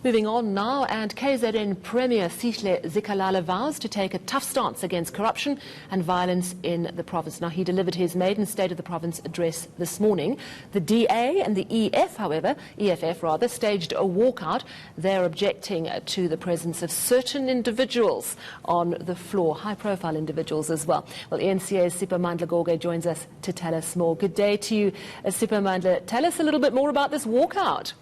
Moving on now, and KZN Premier Sihle Zikalala vows to take a tough stance against corruption and violence in the province. Now, he delivered his maiden State of the Province address this morning. The DA and the EFF rather, staged a walkout. They're objecting to the presence of certain individuals on the floor, high-profile individuals as well. Well, ENCA's Sipho Mandla joins us to tell us more. Good day to you, Sipho Mandla. Tell us a little bit more about this walkout.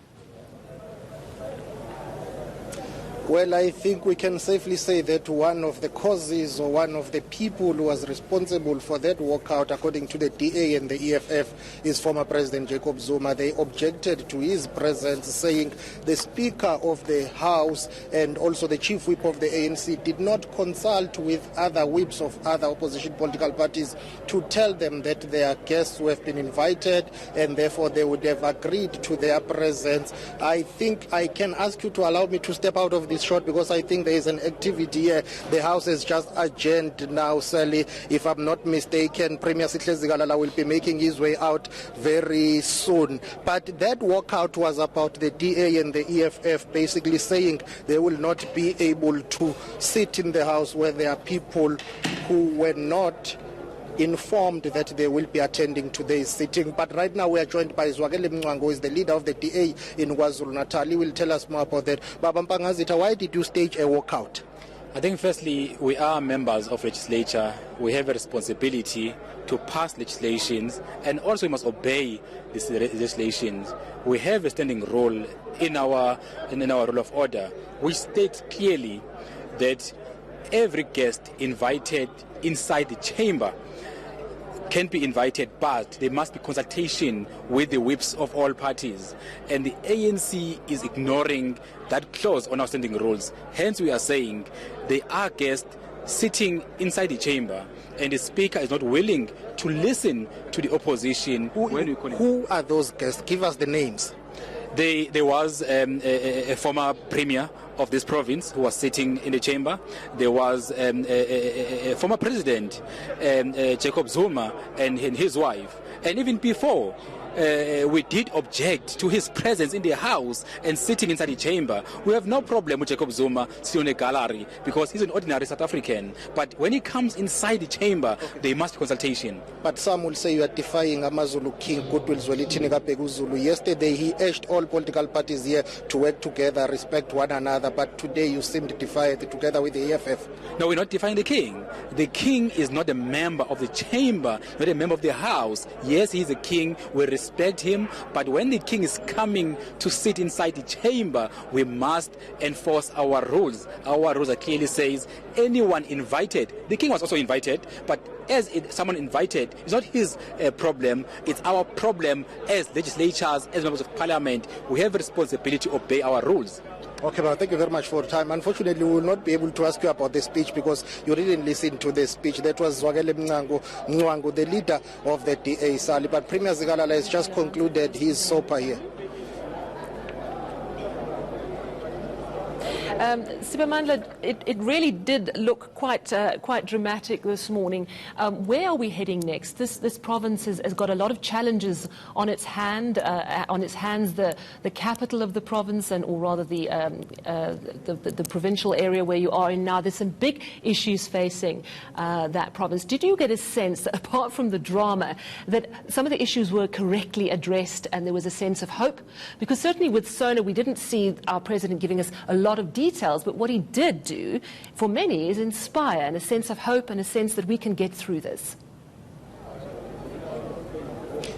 Well, I think we can safely say that one of the causes or one of the people who was responsible for that walkout, according to the DA and the EFF, is former President Jacob Zuma. They objected to his presence, saying the Speaker of the House and also the Chief Whip of the ANC did not consult with other whips of other opposition political parties to tell them that their guests who have been invited and therefore they would have agreed to their presence. I think I can ask you to allow me to step out of this short because I think there is an activity here. The House has just adjourned now, Sally. If I'm not mistaken, Premier Sihle Zikalala will be making his way out very soon. But that walkout was about the DA and the EFF basically saying they will not be able to sit in the House where there are people who were not informed that they will be attending today's sitting. But right now we are joined by Zwakele Mngwango, who is the leader of the DA in KwaZulu-Natal. He will tell us more about that. Baba Mpangazita, why did you stage a walkout? I think firstly, we are members of legislature. We have a responsibility to pass legislations and also we must obey these legislations. We have a standing role in our rule of order, which states clearly that every guest invited inside the chamber can be invited, but there must be consultation with the whips of all parties. And the ANC is ignoring that clause on our standing rules. Hence, we are saying there are guests sitting inside the chamber, and the Speaker is not willing to listen to the opposition. Who are those guests? Give us the names. There was a former premier of this province who was sitting in the chamber. There was a former president, Jacob Zuma, and his wife. And even before, we did object to his presence in the House and sitting inside the chamber. We have no problem with Jacob Zuma sitting in a gallery because he's an ordinary South African. But when he comes inside the chamber, there must be consultation. But some will say you are defying Amazulu King Goodwill Zwelithini Kabheka Zulu. Yesterday he urged all political parties here to work together, respect one another. But today you seem to defy it together with the EFF. No, we're not defying the king. The king is not a member of the chamber, not a member of the House. Yes, he's a king. We respect him, but when the king is coming to sit inside the chamber, we must enforce our rules. Our rules clearly says anyone invited. The king was also invited, but as someone invited, it's not his problem. It's our problem as legislatures, as members of parliament. We have a responsibility to obey our rules. Okay, well, thank you very much for your time. Unfortunately, we will not be able to ask you about the speech because you didn't listen to the speech. That was Zwakele Mngwango, the leader of the DA, Sally. But Premier Zikalala has just concluded his SOPA here. Sipho Mandla, it really did look quite dramatic this morning. Where are we heading next? This province has got a lot of challenges on its hands. The capital of the province, or rather the provincial area where you are in now. There's some big issues facing that province. Did you get a sense that apart from the drama, that some of the issues were correctly addressed and there was a sense of hope? Because certainly with SONA, we didn't see our president giving us a lot of details, but what he did do for many is inspire and a sense of hope and a sense that we can get through this.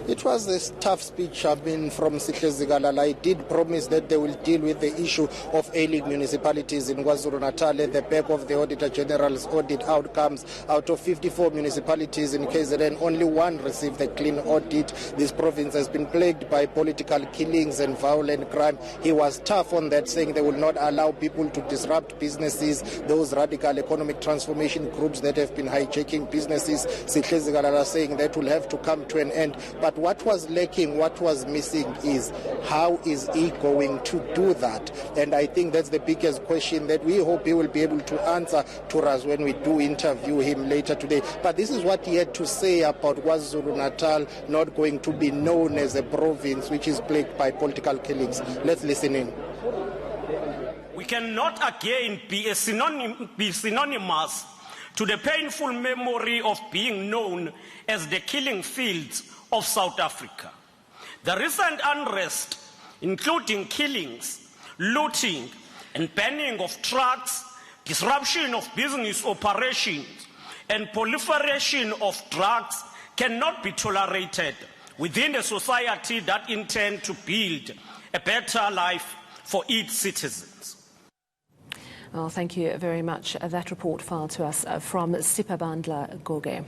It was a tough speech, from Sihle Zikalala. I did promise that they will deal with the issue of ailing municipalities in KwaZulu-Natal at the back of the Auditor General's audit outcomes. Out of 54 municipalities in KZN, only one received a clean audit. This province has been plagued by political killings and violent crime. He was tough on that, saying they will not allow people to disrupt businesses, those radical economic transformation groups that have been hijacking businesses. Sihle Zikalala saying that will have to come to an end. But what was lacking, what was missing is how is he going to do that? And I think that's the biggest question that we hope he will be able to answer to us when we do interview him later today. But this is what he had to say about KwaZulu-Natal not going to be known as a province which is plagued by political killings. Let's listen in. We cannot again be synonymous to the painful memory of being known as the killing fields of South Africa. The recent unrest, including killings, looting, and banning of trucks, disruption of business operations, and proliferation of drugs cannot be tolerated within a society that intends to build a better life for its citizens. Well, thank you very much. That report filed to us from Sipabandla Goge.